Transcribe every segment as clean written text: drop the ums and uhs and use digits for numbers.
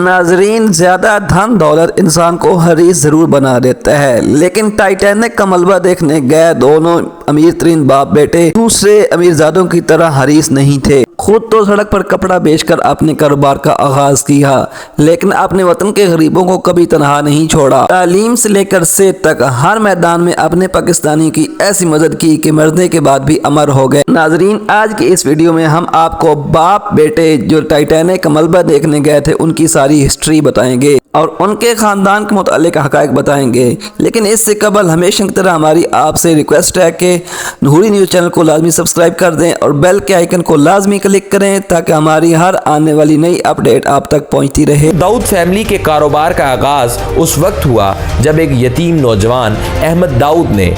नाजरीन, ज्यादा धन दौलत इंसान को हरीस जरूर बना देता है, लेकिन टाइटैनिक का मलबा देखने गए दोनों अमीर तरीन बाप बेटे दूसरे अमीरजादों की तरह हरीस नहीं थे। खुद तो सड़क पर कपड़ा बेचकर अपने कारोबार का आगाज किया, लेकिन अपने वतन के गरीबों को कभी तनहा नहीं छोड़ा। तालीम से लेकर सेहत तक हर मैदान में अपने पाकिस्तानी की ऐसी मदद की कि मरने के बाद भी अमर हो गए। नाजरीन, आज की इस वीडियो में हम आपको बाप बेटे जो टाइटैनिक का मलबा देखने गए थे उनकी सारी हिस्ट्री बताएंगे और उनके खानदान के मुतालिक हकायक बताएंगे। लेकिन इससे कबल हमेशा की तरह हमारी आपसे रिक्वेस्ट है कि नूरी न्यूज़ चैनल को लाजमी सब्सक्राइब कर दें और बेल के आइकन को लाजमी क्लिक करें ताकि हमारी हर आने वाली नई अपडेट आप तक पहुंचती रहे। दाऊद फैमिली के कारोबार का आगाज उस वक्त हुआ जब एक यतीम नौजवान अहमद दाऊद ने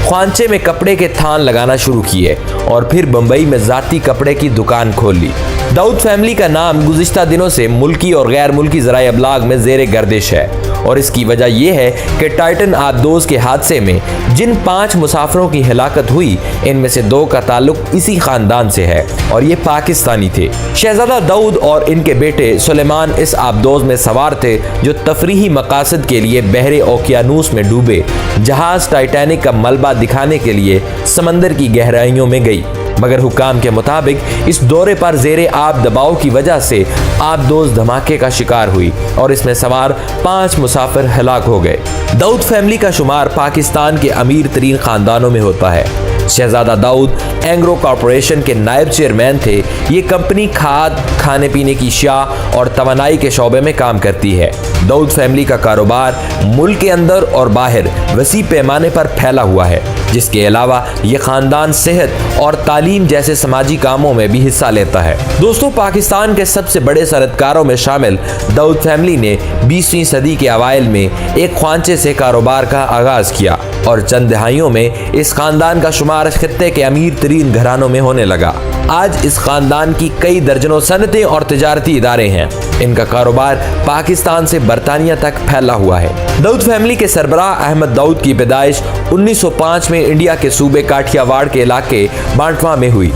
ख्वांचे में कपड़े के थान लगाना शुरू किए और फिर बम्बई में जाती कपड़े की दुकान खोल ली। दाऊद फैमिली का नाम गुज़िश्ता दिनों से मुल्की और गैर मुल्की ज़राए अबलाग में ज़ेरे गर्दिश है और इसकी वजह यह है कि टाइटन आबदोज़ के हादसे में जिन 5 मुसाफिरों की हिलाकत हुई इनमें से 2 का ताल्लुक इसी ख़ानदान से है और ये पाकिस्तानी थे। शहजादा दाऊद और इनके बेटे सुलेमान इस आबदोज़ में सवार थे जो तफरीही मकासद के लिए बहरे ओकियानूस में डूबे जहाज़ टाइटैनिक का मलबा दिखाने के लिए समंदर की गहराइयों में गई, मगर हुक्काम के मुताबिक इस दौरे पर ज़ेरे आब दबाव की वजह से आबदोज़ धमाके का शिकार हुई और इसमें सवार 5 मुसाफिर हलाक हो गए। दाऊद फैमिली का शुमार पाकिस्तान के अमीर तरीन ख़ानदानों में होता है। शहजादा दाऊद एंग्रो कॉरपोरेशन के नायब चेयरमैन थे। ये कंपनी खाद, खाने पीने की अशिया और तवानाई के शोबे में काम करती है। दाऊद फैमिली का कारोबार मुल्क के अंदर और बाहर वसी पैमाने पर फैला हुआ है, जिसके अलावा ये ख़ानदान सेहत और तालीम जैसे समाजी कामों में भी हिस्सा लेता है। दोस्तों, पाकिस्तान के सबसे बड़े सनतकारों में शामिल दाऊद फैमिली ने 20वीं सदी के अवाइल में एक ख्वांचे से कारोबार का आगाज़ किया और चंद दहाइयों में इस ख़ानदान का शुमार खित्ते के अमीर तरीन घरानों में होने लगा। आज इस ख़ानदान की कई दर्जनों सनतें और तिजारती इदारे हैं। इनका कारोबार पाकिस्तान से बरतानिया तक फैला हुआ है। दाऊद फैमिली के सरबराह अहमद दाऊद की पैदाइश 1905 में इंडिया के सूबे काठियावाड़ के इलाके बांटवा में हुई।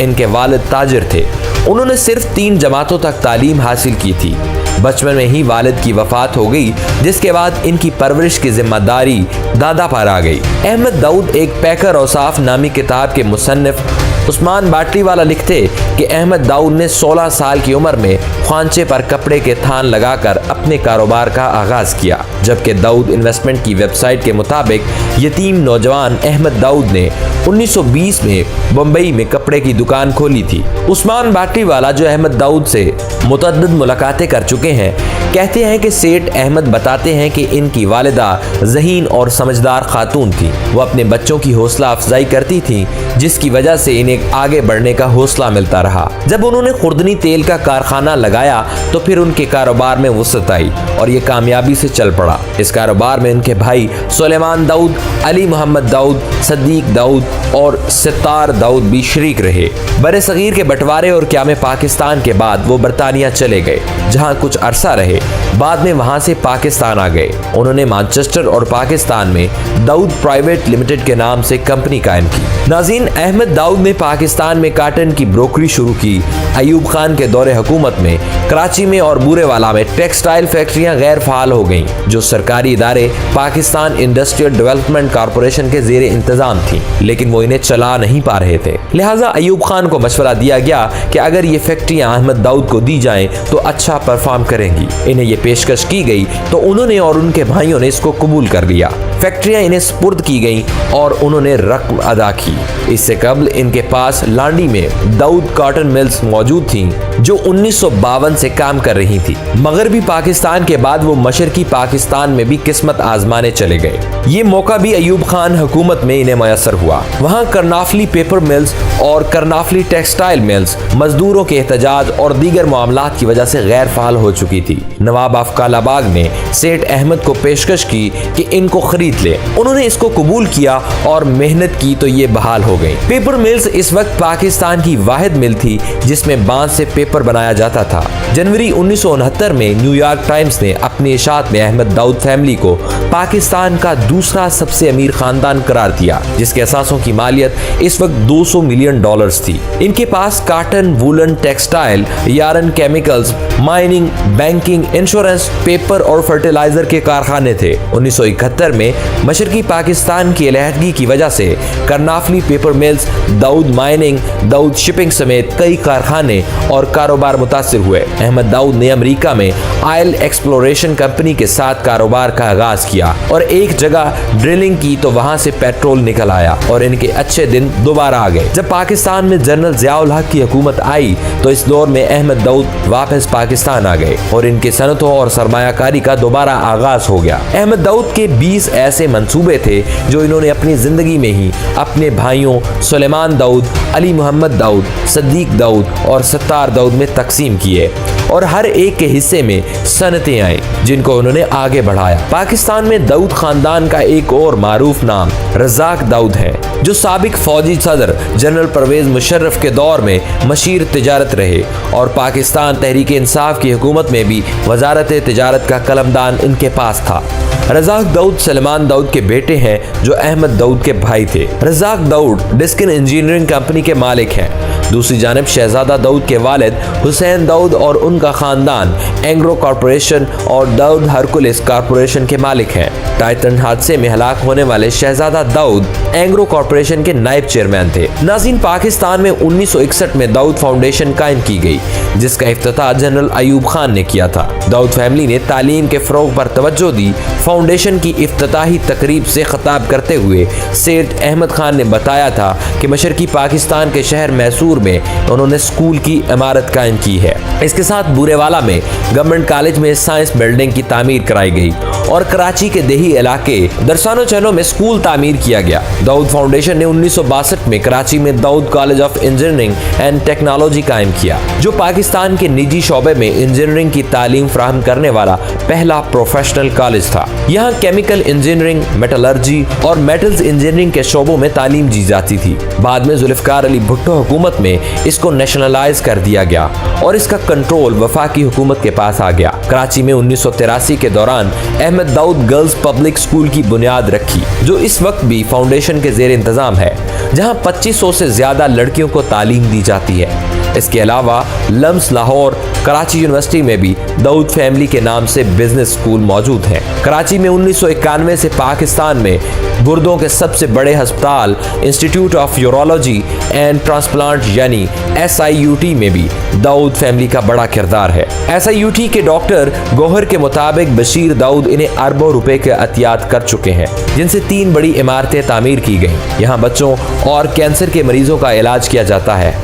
इनके वालिद ताजिर थे। उन्होंने सिर्फ 3 जमातों तक तालीम हासिल की थी। बचपन में ही वालिद की वफात हो गई, जिसके बाद इनकी परवरिश की जिम्मेदारी दादा पर आ गई। अहमद दाऊद एक पैकर औसाफ नामी किताब के मुसन्निफ उस्मान बाटली वाला लिखते कि अहमद दाऊद ने 16 साल की उम्र में ख्वांचे पर कपड़े के थान लगाकर अपने कारोबार का आगाज किया, जबकि दाऊद इन्वेस्टमेंट की वेबसाइट के मुताबिक यतीम नौजवान अहमद दाऊद ने 1920 में बम्बई में कपड़े की दुकान खोली थी। उस्मान बाटली वाला जो अहमद दाऊद से मुतअद्दिद मुलाकातें कर चुके हैं, कहते हैं कि सेठ अहमद बताते हैं कि इनकी वालिदा ज़हीन और समझदार खातून थी। वो अपने बच्चों की हौसला अफजाई करती थी, जिसकी वजह से इन्हें आगे बढ़ने का हौसला मिलता रहा। जब उन्होंने खुर्दनी तेल का कारखाना लगाया तो फिर उनके कारोबार में वसअत आई और ये कामयाबी से चल पड़ा। इस कारोबार में उनके भाई सुलेमान दाऊद, अली मोहम्मद दाऊद, सदीक दाऊद और सितार दाऊद भी शरीक रहे। बरे सगीर के बंटवारे और क़याम पाकिस्तान के बाद वो बरतानिया चले गए, जहाँ कुछ अरसा रहे। बाद में वहाँ से पाकिस्तान आ गए। उन्होंने मैनचेस्टर और पाकिस्तान में दाऊद प्राइवेट लिमिटेड के नाम से कंपनी कायम की। नाज़रीन, अहमद दाऊद ने पाकिस्तान में काटन की ब्रोकरी शुरू की। अयूब खान के दौरे हुकूमत में कराची में और बूरेवाला में टेक्सटाइल फैक्ट्रियां गैर फाल हो गईं, जो सरकारी इदारे पाकिस्तान इंडस्ट्रियल डेवलपमेंट कॉरपोरेशन के ज़ेरे इंतजाम थी, लेकिन वो इन्हें चला नहीं पा रहे थे। लिहाजा अयूब खान को मशवरा दिया गया कि अगर ये फैक्ट्रियां अहमद दाऊद को दी जाएं तो अच्छा परफॉर्म करेंगी। इन्हें ये पेशकश की गई तो उन्होंने और उनके भाइयों ने इसको कबूल कर लिया। फैक्ट्रियां इन्हें सुपुर्द की गईं और उन्होंने रकम अदा की। इससे कबल इनके पास लांडी में दाऊद कॉटन मिल्स मौजूद थीं, जो 1952 से काम कर रही थी। मगरबी पाकिस्तान के बाद वो मशरकी पाकिस्तान में भी किस्मत आजमाने चले गए। ये मौका भी अयूब खान हुकूमत में इन्हें मयसर हुआ। वहाँ करनाफली पेपर मिल्स और करनाफली टेक्सटाइल मिल्स मजदूरों के एहतजाज और दीगर मामलात की वजह से गैर फाल हो चुकी थी। नवाब ऑफ कालाबाग ने सेठ अहमद को पेशकश की कि इनको खरीद ले। उन्होंने इसको कबूल किया और मेहनत की तो ये बहाल हो गई। पेपर मिल्स इस वक्त पाकिस्तान की वाहिद मिल थी जिसमें बांस से पेपर बनाया जाता था। जनवरी 1969 में न्यूयॉर्क टाइम्स ने अपनी इशात में अहमद दाऊद फैमिली को पाकिस्तान का दूसरा सबसे अमीर खानदान करार दिया, जिसके असासों की मालियत इस वक्त $200 मिलियन थी। इनके पास cotton, woollen, textile, yarn, chemicals, mining, banking, insurance, paper और फर्टिलाइजर के कारखाने थे। 1971 में मशरकी पाकिस्तान की अलहदगी की वजह से Karnaphuli paper mills, Dawood mining, Dawood shipping समेत कई कारखाने और कारोबार मुतासिर हुए। अहमद दाऊद ने अमेरिका में ऑयल एक्सप्लोरेशन कंपनी के साथ कारोबार का आगाज किया और एक जगह ड्रिलिंग की तो वहां से पेट्रोल निकल आया और इनके अच्छे दिन दोबारा आ गए। जब पाकिस्तान में जनरल ज़ियाउल हक की हुकूमत आई तो इस दौर में अहमद दाऊद वापस पाकिस्तान आ गए और इनके सनतों और सरमायाकारी का दोबारा आगाज हो गया। अहमद दाऊद के 20 ऐसे मंसूबे थे जो इन्होंने अपनी जिंदगी में ही अपने भाइयों सुलेमान दाऊद, अली मोहम्मद दाऊद, सद्दीक दाऊद और सत्तार दाऊद में तकसीम किए और हर एक के हिस्से में सनतें आई जिनको उन्होंने आगे बढ़ाया। पाकिस्तान में दाऊद खानदान का एक और मारूफ नाम रज़ाक दाऊद है, जो साबिक फौजी सदर जनरल परवेज मुशर्रफ के दौर में मशीर तिजारत रहे और पाकिस्तान तहरीक इंसाफ की हुकूमत में भी वजारत तिजारत का कलमदान इनके पास था। रज़ाक दाऊद सलमान दाऊद के बेटे हैं जो अहमद दाऊद के भाई थे। रज़ाक दाऊद डिस्कन इंजीनियरिंग कंपनी के मालिक हैं। दूसरी जानिब शहजादा दाऊद के वालिद हुसैन दाऊद और उनका खानदान एंग्रो कॉरपोरेशन और दाऊद हरकुलिस कॉरपोरेशन के मालिक हैं। टाइटन हादसे में हलाक होने वाले शहजादा दाऊद एंग्रो कॉरपोरेशन के नायब चेयरमैन थे। नाज़रीन, पाकिस्तान में 1961 में दाऊद फाउंडेशन कायम की गई जिसका इफ्तिताह जनरल अयूब खान ने किया था। दाऊद फैमिली ने तालीम के फ़रोग़ पर तवज्जो दी। फाउंडेशन की इफ्तिताही तकरीब से खिताब करते हुए सेठ अहमद खान ने बताया था कि मशरकी पाकिस्तान के शहर मैसूर में उन्होंने स्कूल की इमारत कायम की है। इसके साथ बूरेवाला में गवर्नमेंट कॉलेज में साइंस बिल्डिंग की तामीर कराई गई और कराची के देही इलाके दरसानो चहलों में स्कूल तामीर किया गया। दाऊद फाउंडेशन ने 1962 में कराची में Dawood college of engineering and technology कायम किया, जो पाकिस्तान के निजी शोबे में इंजीनियरिंग की तालीम फराहम करने वाला पहला प्रोफेशनल कॉलेज था। यहाँ केमिकल इंजीनियरिंग, मेटलर्जी और मेटल्स इंजीनियरिंग के शोबों में तालीम दी जाती थी। बाद में जुल्फ़िकार अली भुट्टो हुकूमत में इसको नेशनलाइज कर दिया गया और इसका कंट्रोल वफाकी हुकूमत के पास आ गया। कराची में 1983 के दौरान Ahmed Dawood girls public school की बुनियाद रखी, जो इस वक्त भी फाउंडेशन के ज़ेर इंतज़ाम है, जहाँ 2500 से ज़्यादा लड़कियों को तालीम दी जाती है। इसके अलावा लम्स लाहौर कराची यूनिवर्सिटी में भी दाऊद फैमिली के नाम से बिजनेस स्कूल मौजूद हैं। कराची में 1991 से पाकिस्तान में गुर्दों के सबसे बड़े अस्पताल institute of urology and transplant यानी SIUT में भी दाऊद फैमिली का बड़ा किरदार है। SIUT के डॉक्टर गौहर के मुताबिक बशीर दाऊद इन्हें अरबों रुपए के अतियात कर चुके हैं, जिनसे 3 बड़ी इमारतें तामीर की गई। यहाँ बच्चों और कैंसर के मरीजों का इलाज किया जाता है।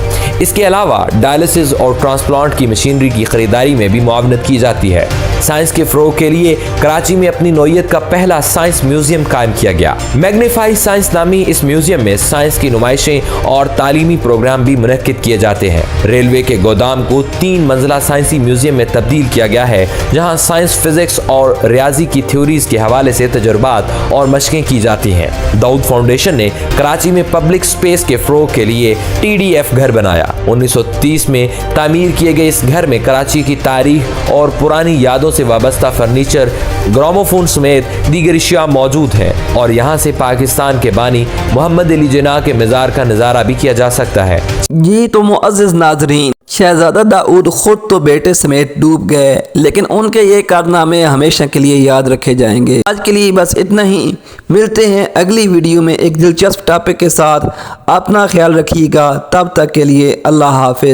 इसके अलावा डायलिसिस और ट्रांसप्लांट की मशीनरी की खरीदारी में भी मुआवनत की जाती है। साइंस के फ़रोग़ के लिए कराची में अपनी नौइयत का पहला साइंस म्यूजियम कायम किया गया। मैग्नीफाई साइंस नामी इस म्यूजियम में साइंस की नुमाइशें और तालीमी प्रोग्राम भी मुनक्किद किए जाते हैं। रेलवे के गोदाम को 3 मंजिला साइंसी म्यूजियम में तब्दील किया गया है, जहां साइंस, फिजिक्स और रियाजी की थ्योरीज के हवाले से तजुर्बात और मशकें की जाती हैं। दाऊद फाउंडेशन ने कराची में पब्लिक स्पेस के फ़रोग़ के लिए TDF घर बनाया। 1930 में तामीर किए गए इस घर में कराची की तारीख और पुरानी यादों से वाबस्ता फर्नीचर, ग्रामोफोन समेत दीगर अशिया मौजूद हैं और यहाँ से पाकिस्तान के बानी मोहम्मद अली जिन्ना के मज़ार का नज़ारा भी किया जा सकता है। जी तो मुअज़्ज़िज़ नाज़रीन, शहजादा दाऊद खुद तो बेटे समेत डूब गए, लेकिन उनके ये कारनामे हमेशा के लिए याद रखे जाएंगे। आज के लिए बस इतना ही। मिलते हैं अगली वीडियो में एक दिलचस्प टॉपिक के साथ। अपना ख्याल रखिएगा। तब तक के लिए अल्लाह हाफ़िज़।